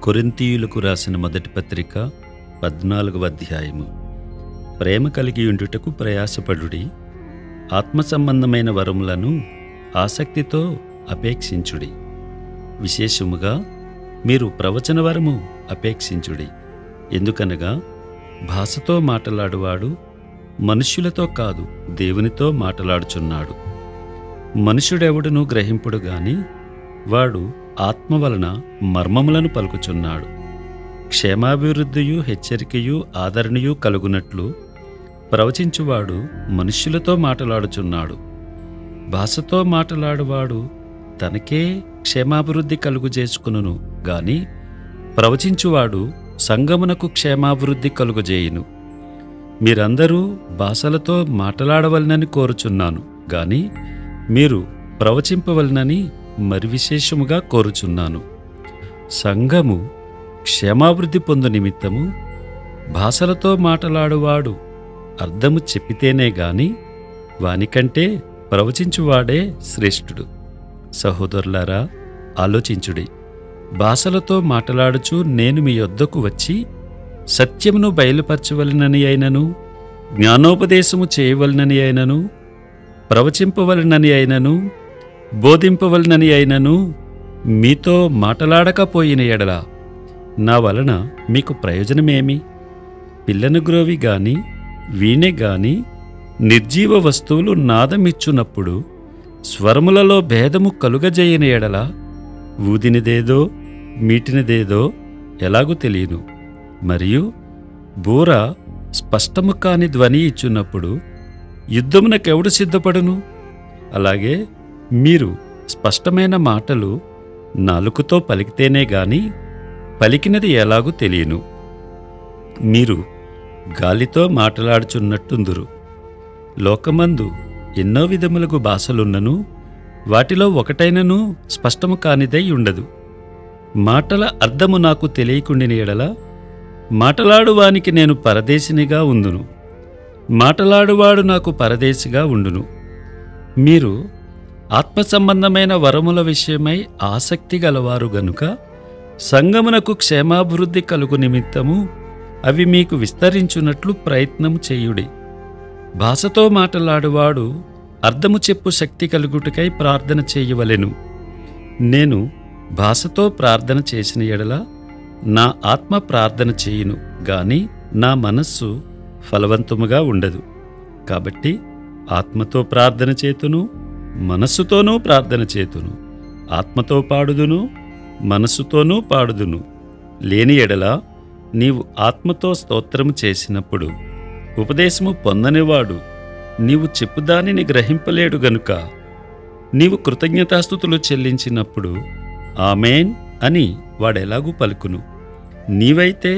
కొరింథీయులకు రాసిన మొదటి పత్రిక 14వ అధ్యాయము. ప్రేమ కలిగి ఉండుటకు ప్రయాసపడుడి, ఆత్మ సంబంధమైన వరములను ఆసక్తితో అపేక్షించుడి. విశేషముగా మీరు ప్రవచన వరము అపేక్షించుడి. ఎందుకనగా భాషతో మాటలాడువాడు మనుష్యులతో కాదు, దేవునితో మాటలాడుచున్నాడు. మనుష్యుడెవడును గ్రహింపుడు గాని వాడు ఆత్మ వలన మర్మములను పలుకుచున్నాడు. క్షేమాభివృద్ధియు హెచ్చరికయు ఆదరణయు కలుగునట్లు ప్రవచించువాడు మనుష్యులతో మాటలాడుచున్నాడు. భాషతో మాటలాడువాడు తనకే క్షేమాభివృద్ధి కలుగు చేసుకును గాని ప్రవచించువాడు సంగమునకు క్షేమాభివృద్ధి కలుగజేయును. మీరందరూ భాషలతో మాటలాడవలనని కోరుచున్నాను గాని మీరు ప్రవచింపవలనని మరి విశేషముగా కోరుచున్నాను. సంఘము క్షేమాభివృద్ధి పొందు నిమిత్తము భాషలతో మాటలాడువాడు అర్థము చెప్పితేనే గాని వానికంటే ప్రవచించువాడే శ్రేష్ఠుడు. సహోదరులారా, ఆలోచించుడి. భాషలతో మాటలాడుచు నేను మీ యొద్దకు వచ్చి సత్యమును బయలుపరచవలనని అయినను, జ్ఞానోపదేశము చేయవలనని అయినను, ప్రవచింపవలనని అయినను, బోధింపవలనని అయినను మీతో మాటలాడకపోయిన ఎడల నా వలన మీకు ప్రయోజనమేమి? పిల్లను గ్రోవి గాని వీణె గాని నిర్జీవ వస్తువులు నాదమిచ్చునప్పుడు స్వరములలో భేదము కలుగజేయని ఎడల ఊదినిదేదో మీటినదేదో ఎలాగూ తెలియను. మరియు బూర స్పష్టము కాని ధ్వని ఇచ్చున్నప్పుడు యుద్ధమునకెవడు సిద్ధపడును? అలాగే మీరు స్పష్టమైన మాటలు నాలుకతో పలికితేనే గాని పలికినది ఎలాగూ తెలియను. మీరు గాలితో మాటలాడుచున్నట్టుందురు. లోకమందు ఎన్నో విధములకు భాషలున్నను వాటిలో ఒకటైనను స్పష్టము కానిదై ఉండదు. మాటల అర్థము నాకు తెలియకుండిన ఎడల మాటలాడువానికి నేను పరదేశినిగా ఉందును, మాటలాడువాడు నాకు పరదేశిగా ఉండును. మీరు ఆత్మ సంబంధమైన వరముల విషయమై ఆసక్తి గలవారు గనుక సంగమునకు క్షేమాభివృద్ధి కలుగు నిమిత్తము అవి మీకు విస్తరించున్నట్లు ప్రయత్నం చేయుడి. భాషతో మాటలాడువాడు అర్థము చెప్పు శక్తి కలుగుటకై ప్రార్థన చేయవలెను. నేను భాషతో ప్రార్థన చేసిన ఎడల నా ఆత్మ ప్రార్థన చేయును గాని నా మనస్సు ఫలవంతముగా ఉండదు. కాబట్టి ఆత్మతో ప్రార్థన చేతును, మనస్సుతోనూ ప్రార్థన చేతును. ఆత్మతో పాడుదును, మనస్సుతోనూ పాడుదును. లేని ఎడల నీవు ఆత్మతో స్తోత్రము చేసినప్పుడు ఉపదేశము పొందనివాడు నీవు చెప్పుదానిని గ్రహింపలేడు గనుక నీవు కృతజ్ఞతాస్తుతులు చెల్లించినప్పుడు ఆమేన్ అని వాడెలాగూ పలుకును. నీవైతే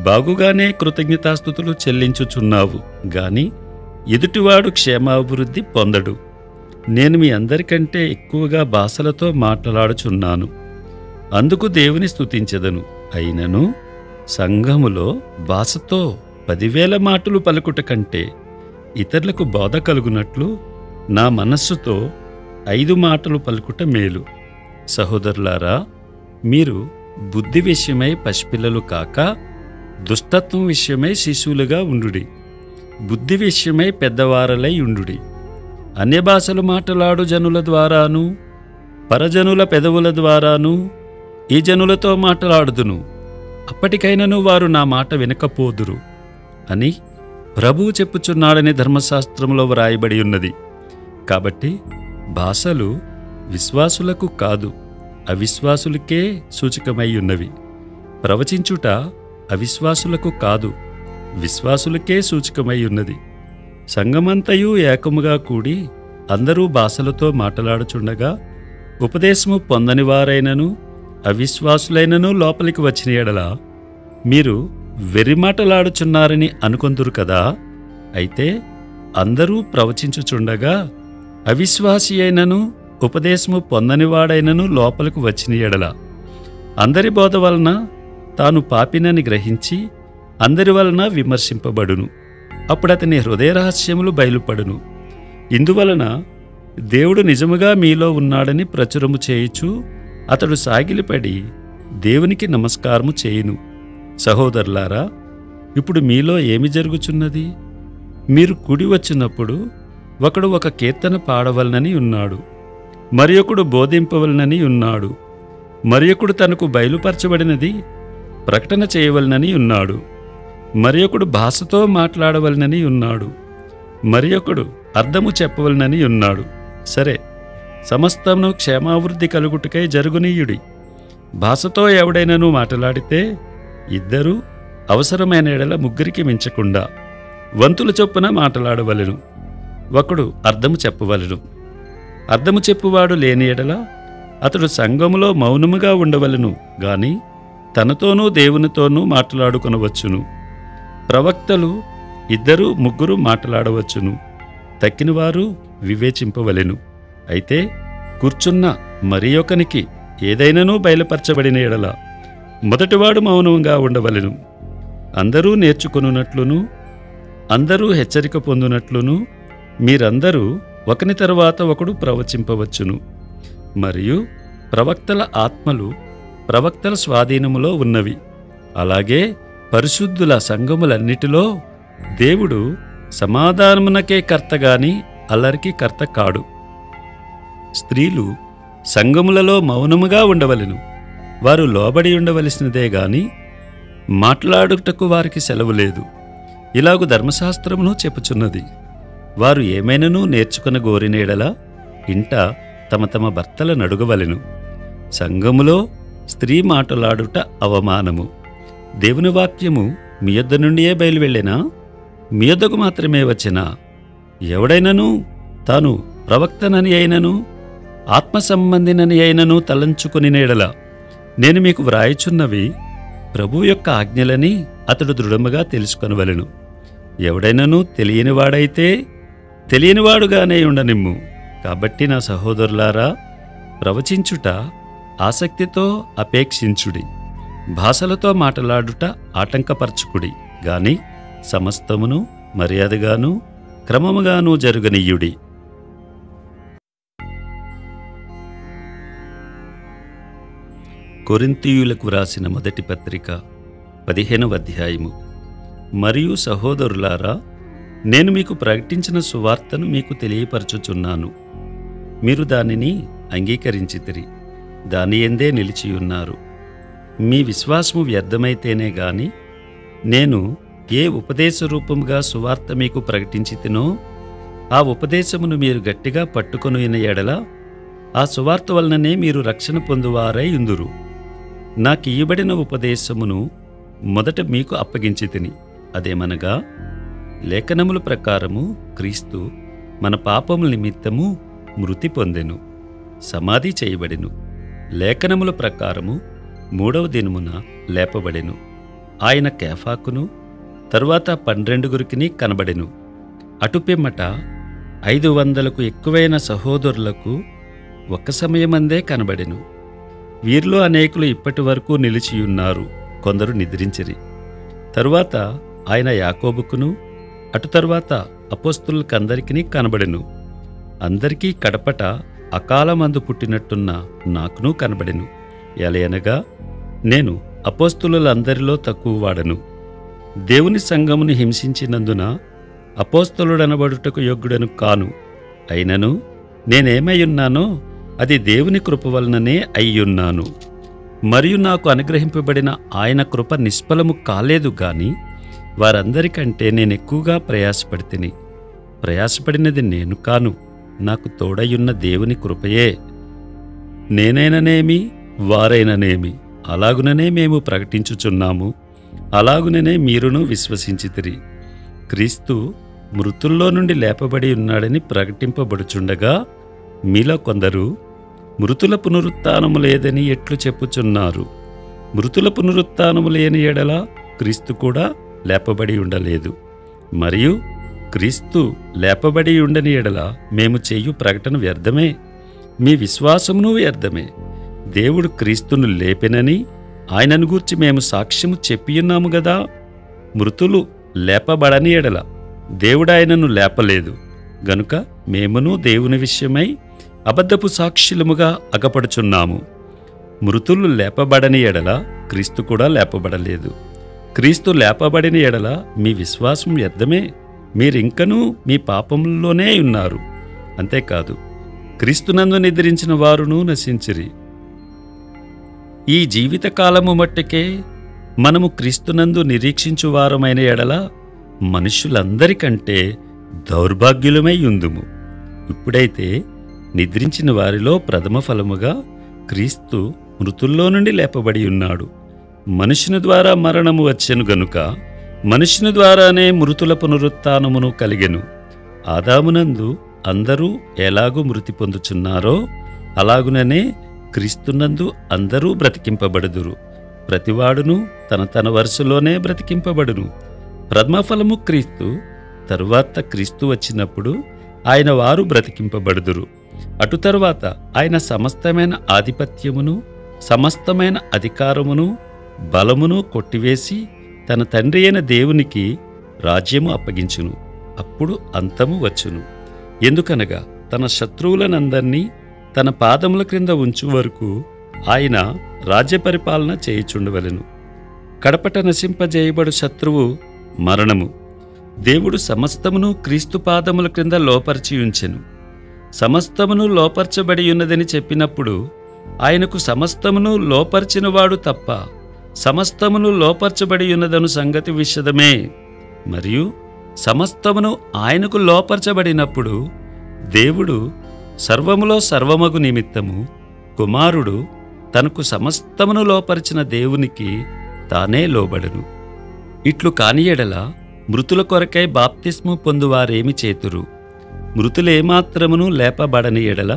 బాగుగానే కృతజ్ఞతాస్తుతులు చెల్లించుచున్నావు గాని ఎదుటివాడు క్షేమాభివృద్ధి పొందడు. నేను మీ అందరికంటే ఎక్కువగా భాషలతో మాట్లాడుచున్నాను, అందుకు దేవుని స్తుతించెదను. అయినను సంఘములో భాషతో 10,000 మాటలు పలుకుట కంటే ఇతరులకు బోధ కలుగునట్లు నా మనస్సుతో 5 మాటలు పలుకుట మేలు. సహోదరులారా, మీరు బుద్ధి విషయమై పసిపిల్లలు కాక దుష్టత్వం విషయమై శిశువులుగా ఉండుడి. బుద్ధి విషయమై పెద్దవారలై ఉండుడి. అన్య భాషలు మాట్లాడు జనుల ద్వారాను పరజనుల పెదవుల ద్వారాను ఈ జనులతో మాట్లాడుదును, అప్పటికైనను వారు నా మాట వినకపోదురు అని ప్రభువు చెప్పుచున్నాడని ధర్మశాస్త్రములో వ్రాయబడి ఉన్నది. కాబట్టి భాషలు విశ్వాసులకు కాదు, అవిశ్వాసులకే సూచకమై ఉన్నవి. ప్రవచించుట అవిశ్వాసులకు కాదు, విశ్వాసులకే సూచకమై ఉన్నది. సంగమంతయు ఏకముగా కూడి అందరూ భాషలతో మాట్లాడుచుండగా ఉపదేశము పొందని వారైనను అవిశ్వాసులైనను లోపలికి వచ్చిన ఎడల మీరు వెర్రిమాటలాడుచున్నారని అనుకొందురు కదా. అయితే అందరూ ప్రవచించుచుండగా అవిశ్వాసి అయినను ఉపదేశము పొందనివాడైనను లోపలికి వచ్చిన ఎడల అందరి బోధ వలన తాను పాపినని గ్రహించి అందరి వలన విమర్శింపబడును. అప్పుడతని హృదయ రహస్యములు బయలుపడును. ఇందువలన దేవుడు నిజముగా మీలో ఉన్నాడని ప్రచురము చేయుచు అతడు సాగిలిపడి దేవునికి నమస్కారము చేయును. సహోదరులారా, ఇప్పుడు మీలో ఏమి జరుగుచున్నది? మీరు కూడి వచ్చినప్పుడు ఒకడు ఒక కీర్తన పాడవలనని ఉన్నాడు, మరి ఒకడు బోధింపవలనని ఉన్నాడు, మరి ఒకడు తనకు బయలుపరచబడినది ప్రకటన చేయవలనని ఉన్నాడు, మరి ఒకడు భాషతో మాట్లాడవలనని ఉన్నాడు, మరి ఒకడు అర్థము చెప్పవలనని ఉన్నాడు. సరే, సమస్తమును క్షేమావృద్ధి కలుగుటకై జరుగునీయుడి. భాషతో ఎవడైనను మాట్లాడితే ఇద్దరు, అవసరమైన ఎడల ముగ్గురికి మించకుండా వంతుల చొప్పున మాట్లాడవలెను. ఒకడు అర్థము చెప్పవలెను. అర్థము చెప్పువాడు లేని ఎడల అతడు సంఘములో మౌనముగా ఉండవలెను గాని తనతోనూ దేవునితోనూ మాట్లాడుకొనవచ్చును. ప్రవక్తలు ఇద్దరు ముగ్గురు మాట్లాడవచ్చును, తక్కినవారు వివేచింపవలెను. అయితే కూర్చున్న మరి ఒకనికి ఏదైనానూ బయలుపరచబడిన ఎడల మొదటివాడు మౌనంగా ఉండవలెను. అందరూ నేర్చుకొనున్నట్లును అందరూ హెచ్చరిక పొందునట్లును మీరందరూ ఒకని తరువాత ఒకడు ప్రవచింపవచ్చును. మరియు ప్రవక్తల ఆత్మలు ప్రవక్తల స్వాధీనములో ఉన్నవి. అలాగే పరిశుద్ధుల సంఘములన్నిటిలో దేవుడు సమాధానమునకే కర్తగాని అల్లరికి కర్త కాడు. స్త్రీలు సంఘములలో మౌనముగా ఉండవలెను. వారు లోబడి ఉండవలసినదే గాని మాట్లాడుటకు వారికి సెలవు లేదు. ఇలాగు ధర్మశాస్త్రమును చెప్పుచున్నది. వారు ఏమైనను నేర్చుకున గోరినేడలా ఇంట తమ తమ భర్తల నడుగవలెను. సంఘములో స్త్రీ మాటలాడుట అవమానము. దేవుని వాక్యము మీ యొద్ద నుండియే బయలువెళ్ళెనా? మీ యొద్దకు మాత్రమే వచ్చినా? ఎవడైనను తాను ప్రవక్తనని అయినను ఆత్మ సంబంధినని అయినను తలంచుకుని నేడల నేను మీకు వ్రాయుచున్నవి ప్రభు యొక్క ఆజ్ఞలని అతడు దృఢముగా తెలుసుకొనవలెను. ఎవడైనను తెలియనివాడైతే తెలియనివాడుగానే ఉండనిమ్ము. కాబట్టి నా సహోదరులారా, ప్రవచించుట ఆసక్తితో అపేక్షించుడి. భాషలతో మాట్లాడుట ఆటంకపరచుకుడి గాని సమస్తమును మర్యాదగాను క్రమముగాను జరుగనీయుడి. కొరింథీయులకు వ్రాసిన మొదటి పత్రిక 15వ అధ్యాయము. మరియు సహోదరులారా, నేను మీకు ప్రకటించిన సువార్తను మీకు తెలియపరచుచున్నాను. మీరు దానిని అంగీకరించితిరి, దాని యందే నిలిచియున్నారు. మీ విశ్వాసము వ్యర్థమైతేనే గాని నేను ఏ ఉపదేశ రూపముగా సువార్త మీకు ప్రకటించితినో ఆ ఉపదేశమును మీరు గట్టిగా పట్టుకొనిన ఎడల ఆ సువార్త వలననే మీరు రక్షణ పొందువారై ఉందురు. నాకియ్యబడిన ఉపదేశమును మొదట మీకు అప్పగించితిని. అదేమనగా, లేఖనముల ప్రకారము క్రీస్తు మన పాపముల నిమిత్తము మృతి పొందెను, సమాధి చేయబడెను. లేఖనముల ప్రకారము 3వ దినమున లేపబడెను. ఆయన కేఫాకును తరువాత 12 కనబడెను. అటుపిమ్మట 500కు ఎక్కువైన సహోదరులకు ఒక్క సమయమందే కనబడెను. వీరిలో అనేకులు ఇప్పటి వరకు నిలిచియున్నారు, కొందరు నిద్రించిరి. తరువాత ఆయన యాకోబుకును అటు తరువాత అపోస్తలులకందరికీ కనబడెను. అందరికీ కడపట అకాలమందు పుట్టినట్టున్న నాకును కనబడెను. ఎలయనగా నేను అపోస్తలులందరిలో తక్కువ వాడను. దేవుని సంఘమును హింసించినందున అపోస్తలుడనబడుటకు యోగ్యుడను కాను. అయినను నేనేమైయున్నానో అది దేవుని కృప వలననే అయ్యున్నాను. మరియు నాకు అనుగ్రహింపబడిన ఆయన కృప నిష్ఫలము కాలేదు గాని వారందరికంటే నేనెక్కువగా ప్రయాసపడితిని. ప్రయాసపడినది నేను కాను, నాకు తోడయున్న దేవుని కృపయే. నేనైననేమి వారైననేమి అలాగుననే మేము ప్రకటించుచున్నాము, అలాగుననే మీరును విశ్వసించితిరి. క్రీస్తు మృతుల్లో నుండి లేపబడి ఉన్నాడని ప్రకటింపబడుచుండగా మీలో కొందరు మృతుల పునరుత్థానము లేదని ఎట్లు చెప్పుచున్నారు. మృతుల పునరుత్థానము లేని ఎడల క్రీస్తు కూడా లేపబడి ఉండలేదు. మరియు క్రీస్తు లేపబడి ఉండని ఎడల మేము చేయు ప్రకటన వ్యర్థమే, మీ విశ్వాసమును వ్యర్థమే. దేవుడు క్రీస్తును లేపెనని ఆయనను గూర్చి మేము సాక్ష్యము చెప్పియున్నాము గదా. మృతులు లేపబడని ఎడల దేవుడు ఆయనను లేపలేదు గనుక మేమును దేవుని విషయమై అబద్ధపు సాక్షులముగా అగపడుచున్నాము. మృతులు లేపబడని ఎడల క్రీస్తు కూడా లేపబడలేదు. క్రీస్తు లేపబడిన ఎడల మీ విశ్వాసం వ్యర్థమే, మీరింకనూ మీ పాపంలోనే ఉన్నారు. అంతేకాదు, క్రీస్తునందు నిద్రించిన వారును నశించిరి. ఈ జీవితకాలము మట్టుకే మనము క్రీస్తునందు నిరీక్షించువారమైన ఎడల మనుష్యులందరికంటే దౌర్భాగ్యులమై యుందుము. ఇప్పుడైతే నిద్రించిన వారిలో ప్రథమ ఫలముగా క్రీస్తు మృతుల్లో నుండి లేపబడి ఉన్నాడు. మనుషుని ద్వారా మరణము వచ్చెను గనుక మనుషుని ద్వారానే మృతుల పునరుత్థానమును కలిగెను. ఆదామునందు అందరూ ఎలాగూ మృతి పొందుచున్నారో అలాగుననే క్రీస్తునందు అందరూ బ్రతికింపబడుదురు. ప్రతివాడును తన తన వరుసలోనే బ్రతికింపబడును. ప్రథమఫలము క్రీస్తు, తరువాత క్రీస్తు వచ్చినప్పుడు ఆయన వారు బ్రతికింపబడుదురు. అటు తరువాత ఆయన సమస్తమైన ఆధిపత్యమును సమస్తమైన అధికారమును బలమును కొట్టివేసి తన తండ్రి అయిన దేవునికి రాజ్యము అప్పగించును. అప్పుడు అంతము వచ్చును. ఎందుకనగా తన శత్రువులనందరినీ తన పాదముల క్రింద ఉంచు వరకు ఆయన రాజ్య పరిపాలన చేయుచుండవలెను. కడపట నశింపజేయబడు శత్రువు మరణము. దేవుడు సమస్తమును క్రీస్తు పాదముల క్రింద లోపర్చి ఉంచెను. సమస్తమును లోపర్చబడి ఉన్నదని చెప్పినప్పుడు ఆయనకు సమస్తమును లోపర్చినవాడు తప్ప సమస్తమును లోపర్చబడి ఉన్నదను సంగతి విషదమే. మరియు సమస్తమును ఆయనకు లోపర్చబడినప్పుడు దేవుడు సర్వములో సర్వమగు నిమిత్తము కుమారుడు తనకు సమస్తమును లోపరిచిన దేవునికి తానే లోబడును. ఇట్లు కాని ఎడల మృతుల కొరకై బాప్తిస్ము పొందువారేమి చేతురు? మృతులేమాత్రమును లేపబడని ఎడల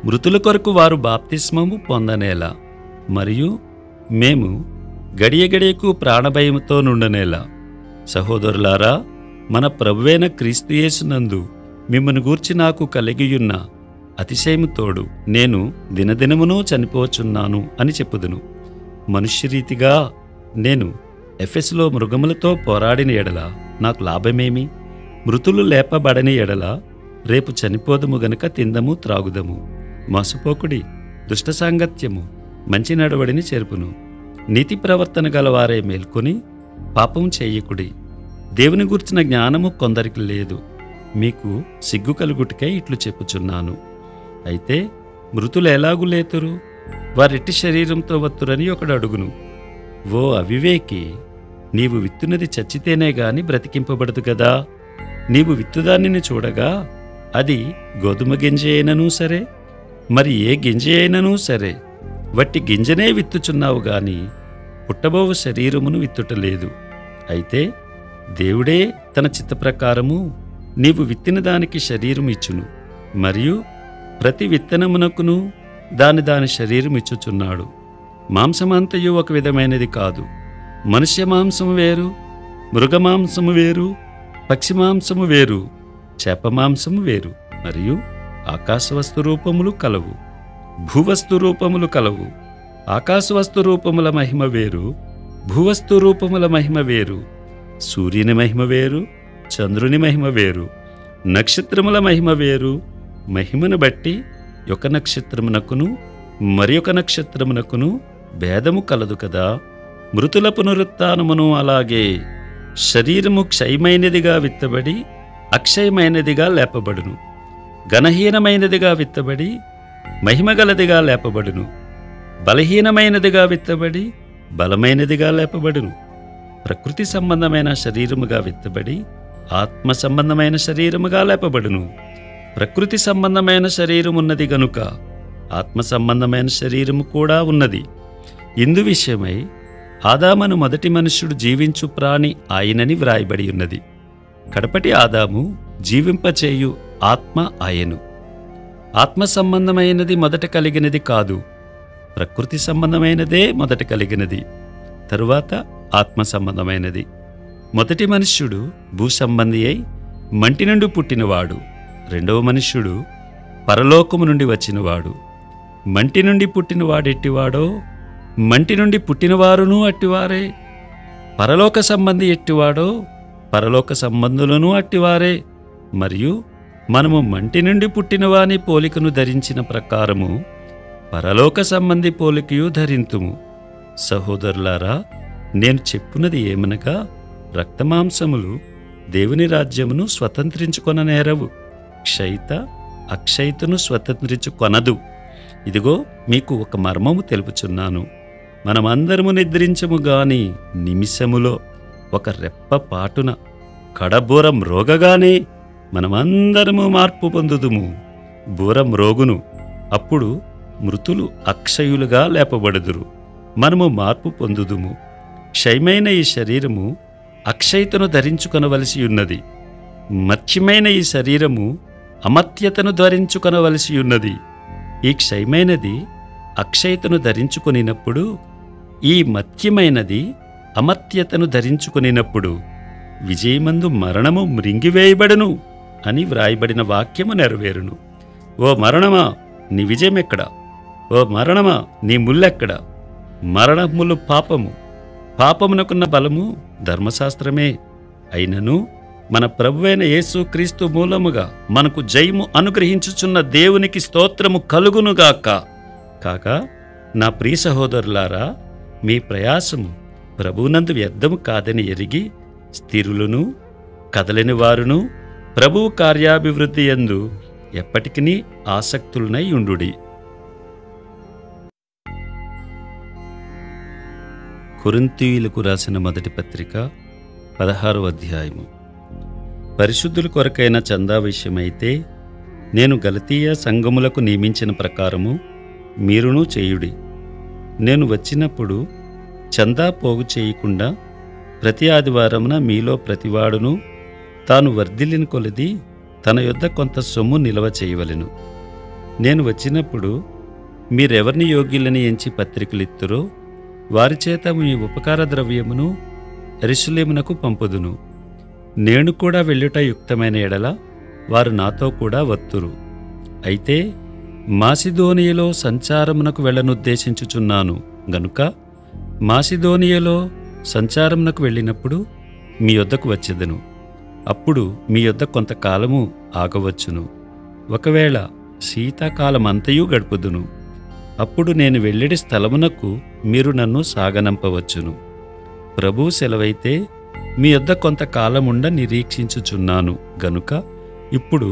మృతుల కొరకు వారు బాప్తిస్మము పొందనేలా, మరియు మేము గడియ గడియకు ప్రాణభయముతో నుండనేలా. సహోదరులారా, మన ప్రభువైన క్రీస్తు యేసునందు మిమ్మను గూర్చి నాకు కలిగియున్న అతిశయము తోడు నేను దినదినమును చనిపోచున్నాను అని చెప్పుదును. మనుష్యరీతిగా నేను ఎఫెసులో మృగములతో పోరాడిన ఎడల నాకు లాభమేమి? మృతులు లేపబడని ఎడల రేపు చనిపోదము గనుక తిందము త్రాగుదము. మోసపోకుడి, దుష్ట సాంగత్యము మంచి నడవడిని చేర్పును. నీతి ప్రవర్తన గలవారే మేల్కొని పాపం చేయకుడి. దేవుని గూర్చిన జ్ఞానము కొందరికి లేదు. మీకు సిగ్గు కలుగుటికై ఇట్లు చెప్పుచున్నాను. అయితే మృతులు ఎలాగు లేతురు? వారెట్టి శరీరంతో వత్తురని ఒకడు అడుగును. ఓ అవివేకి, నీవు విత్తునది చచ్చితేనే గాని బ్రతికింపబడదు గదా. నీవు విత్తుదానిని చూడగా అది గోధుమ గింజ అయిననూ సరే, మరి ఏ గింజ అయిననూ సరే, వట్టి గింజనే విత్తుచున్నావు గాని పుట్టబోవు శరీరమును విత్తుటలేదు. అయితే దేవుడే తన చిత్త ప్రకారము నీవు విత్తిన దానికి శరీరం ఇచ్చును, మరియు ప్రతి విత్తనమునకును దాని దాని శరీరం ఇచ్చుచున్నాడు. మాంసమంతయు ఒక విధమైనది కాదు. మనుష్య మాంసము వేరు, మృగమాంసము వేరు, పక్షి మాంసము వేరు, చేప మాంసము వేరు. మరియు ఆకాశవస్తు రూపములు కలవు, భూవస్తు రూపములు కలవు. ఆకాశవస్తు రూపముల మహిమ వేరు, భూవస్తు రూపముల మహిమ వేరు. సూర్యుని మహిమ వేరు, చంద్రుని మహిమ వేరు. నక్షత్రముల మహిమ వేరు. మహిమను బట్టి ఒక నక్షత్రమునకును మరి ఒక నక్షత్రమునకును భేదము కలదు కదా. మృతుల పునరుత్థానమును అలాగే. శరీరము క్షయమైనదిగా విత్తబడి అక్షయమైనదిగా లేపబడును. ఘనహీనమైనదిగా విత్తబడి మహిమగలదిగా లేపబడును. బలహీనమైనదిగా విత్తబడి బలమైనదిగా లేపబడును. ప్రకృతి సంబంధమైన శరీరముగా విత్తబడి ఆత్మ సంబంధమైన శరీరముగా లేపబడును. ప్రకృతి సంబంధమైన శరీరమున్నది గనుక ఆత్మ సంబంధమైన శరీరము కూడా ఉన్నది. ఇందు విషయమై ఆదామును మొదటి మనుష్యుడు జీవించు ప్రాణి ఆయనని వ్రాయబడి ఉన్నది. కడపటి ఆదాము జీవింపచేయు ఆత్మ ఆయను. ఆత్మ సంబంధమైనది మొదట కలిగినది కాదు, ప్రకృతి సంబంధమైనదే మొదట కలిగినది, తరువాత ఆత్మ సంబంధమైనది. మొదటి మనుష్యుడు భూసంబంధి అయి మంటి నుండి పుట్టినవాడు. రెండవ మనుష్యుడు పరలోకము నుండి వచ్చినవాడు. మంటి నుండి పుట్టినవాడెట్టివాడో మంటి నుండి పుట్టినవారునూ అట్టివారే. పరలోక సంబంధి ఎట్టివాడో పరలోక సంబంధులను అట్టివారే. మరియు మనము మంటి నుండి పుట్టినవాని పోలికను ధరించిన ప్రకారము పరలోక సంబంధి పోలికయు ధరింతుము. సహోదరులారా, నేను చెప్పున్నది ఏమనగా, రక్తమాంసములు దేవుని రాజ్యమును స్వతంత్రించుకొననేరవు, క్షయిత అక్షయితను స్వతంత్రించుకొనదు. ఇదిగో మీకు ఒక మర్మము తెలుపుచున్నాను. మనమందరము నిద్రించము గాని నిమిషములో, ఒక రెప్ప పాటున, కడబూరం రోగగానే మనమందరము మార్పు పొందుదుము. బూరం రోగును, అప్పుడు మృతులు అక్షయులుగా లేపబడుదురు, మనము మార్పు పొందుదుము. క్షయమైన ఈ శరీరము అక్షయతను ధరించుకొనవలసి ఉన్నది, మర్త్యమైన ఈ శరీరము అమర్త్యతను ధరించుకొనవలసి ఉన్నది. ఈ క్షయమైనది అక్షయతను ధరించుకొనినప్పుడు, ఈ మర్త్యమైనది అమర్త్యతను ధరించుకొనినప్పుడు విజయమందు మరణము మృంగివేయబడును అని వ్రాయబడిన వాక్యము నెరవేరును. ఓ మరణమా, నీ విజయమెక్కడా? ఓ మరణమా, నీ ముల్లెక్కడ? మరణములు పాపము, పాపమునకున్న బలము ధర్మశాస్త్రమే. అయినను మన ప్రభువైన యేసుక్రీస్తు మూలముగా మనకు జయము అనుగ్రహించుచున్న దేవునికి స్తోత్రము కలుగునుగాక. కాగా నా ప్రియ సహోదరులారా, మీ ప్రయాసము ప్రభువునందు వ్యర్థము కాదని ఎరిగి, స్థిరులను కదలని వారును ప్రభువు కార్యాభివృద్ధి యందు ఎప్పటికీ ఆసక్తులనై ఉండుడి. కొరింథీయులకు రాసిన మొదటి పత్రిక 16వ అధ్యాయము. పరిశుద్ధుల కొరకైన చందా విషయమైతే నేను గలతీయ సంఘములకు నియమించిన ప్రకారము మీరును చేయుడి. నేను వచ్చినప్పుడు చందా పోగు చేయకుండా ప్రతి ఆదివారమున మీలో ప్రతివాడును తాను వర్ధిల్లిన కొలది తన యొద్ద కొంత సొమ్ము నిల్వ చేయవలెను. నేను వచ్చినప్పుడు మీరెవరిని యోగ్యులని ఎంచి పత్రికలిత్తురో వారి చేత మీ ఉపకార ద్రవ్యమును యెరూషలేమునకు పంపుదును. నేను కూడా వెళ్ళుట యుక్తమైన ఎడల వారు నాతో కూడా వత్తురు. అయితే మాసిదోనియలో సంచారమునకు వెళ్ళనుద్దేశించుచున్నాను గనుక మాసిదోనియలో సంచారమునకు వెళ్ళినప్పుడు మీ యొద్దకు వచ్చెదను. అప్పుడు మీ యొద్ద కొంతకాలము ఆగవచ్చును. ఒకవేళ శీతాకాలమంతయు గడుపుదును. అప్పుడు నేను వెళ్ళిడి స్థలమునకు మీరు నన్ను సాగనంపవచ్చును. ప్రభువు సెలవైతే మీ యొద్ద కొంతకాలముండ నిరీక్షించుచున్నాను గనుక ఇప్పుడు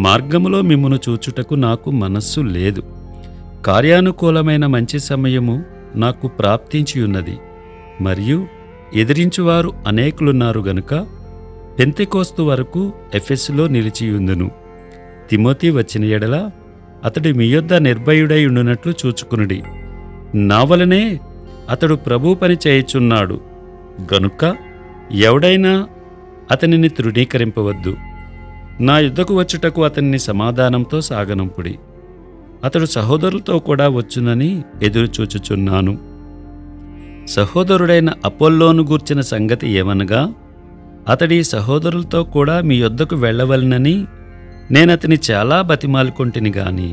మార్గములో మిమ్మును చూచుటకు నాకు మనస్సు లేదు. కార్యానుకూలమైన మంచి సమయము నాకు ప్రాప్తించియున్నది, మరియు ఎదిరించువారు అనేకులున్నారు గనుక పెంతెకోస్తు వరకు ఎఫెసులో నిలిచియుందును. తిమోతి వచ్చిన ఎడల అతడు మీ యొద్ద నిర్భయుడై ఉండునట్లు చూచుకునుడి. నా వలనే అతడు ప్రభు పని చేయుచున్నాడు గనుక ఎవడైనా అతనిని తృణీకరింపవద్దు. నా యుద్ధకు వచ్చుటకు అతన్ని సమాధానంతో సాగనంపుడి. అతడు సహోదరులతో కూడా వచ్చునని ఎదురుచూచుచున్నాను. సహోదరుడైన అపోల్లోను గూర్చిన సంగతి ఏమనగా, అతడి సహోదరులతో కూడా మీ యొద్దకు వెళ్ళవలనని నేనతని చాలా బతిమాలుకొంటిని గాని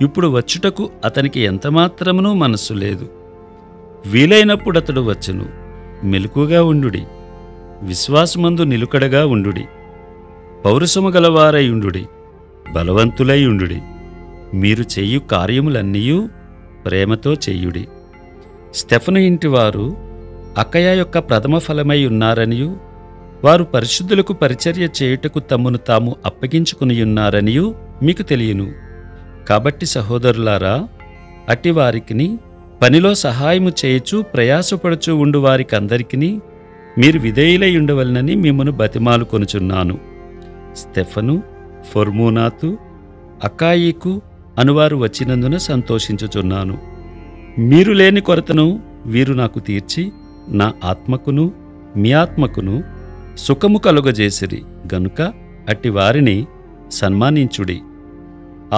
ఇప్పుడు వచ్చుటకు అతనికి ఎంతమాత్రమునూ మనస్సు లేదు. వీలైనప్పుడు అతడు వచ్చును. మెలకుగా ఉండుడి, విశ్వాసమందు నిలుకడగా ఉండుడి, పౌరుషము గలవారై ఉండుడి, బలవంతులై ఉండుడి. మీరు చేయు కార్యములన్నీయూ ప్రేమతో చెయ్యుడి. స్టెఫను ఇంటివారు అకయ యొక్క ప్రథమ ఫలమై ఉన్నారనియు వారు పరిశుద్ధులకు పరిచర్య చేయుటకు తమ్మును తాము అప్పగించుకునియున్నారనియు మీకు తెలియను. కాబట్టి సహోదరులారా, అట్టివారికిని పనిలో సహాయము చేయుచు ప్రయాసపడుచు ఉండు వారికందరికిని మీరు విధేయులై ఉండవలనని మిమ్మను బతిమాలు కొనుచున్నాను. స్టెఫను, ఫొర్మూనాతు, అకాయికు అనువారు వచ్చినందున సంతోషించుచున్నాను. మీరు లేని కొరతను వీరు నాకు తీర్చి నా ఆత్మకును మీ ఆత్మకును సుఖము కలుగజేసిరి గనుక అట్టి వారిని సన్మానించుడి.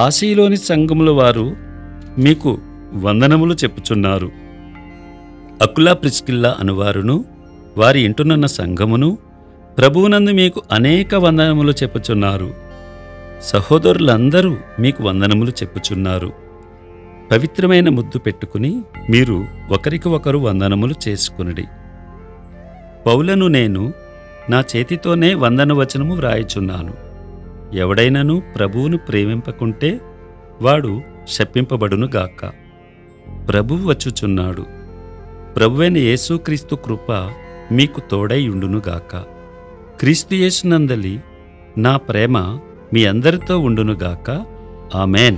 ఆసిలోని సంఘముల వారు మీకు వందనములు చెప్పుచున్నారు. అకులా ప్రిస్కిల్లా అనువారును వారి ఇంటునున్న సంఘమును ప్రభువునందు మీకు అనేక వందనములు చెప్పుచున్నారు. సహోదరులందరూ మీకు వందనములు చెప్పుచున్నారు. పవిత్రమైన ముద్దు పెట్టుకుని మీరు ఒకరికి ఒకరు వందనములు చేసుకునుడి. పౌలను నేను నా చేతితోనే వందనవచనము వ్రాయుచున్నాను. ఎవడైనను ప్రభువును ప్రేమింపకుంటే వాడు శపింపబడునుగాక. ప్రభువు వచ్చుచున్నాడు. ప్రభువైన యేసుక్రీస్తు కృప మీకు తోడై ఉండునుగాక. క్రీస్తు యేసునందలి నా ప్రేమ మీ అందరితో ఉండునుగాక. ఆమేన్.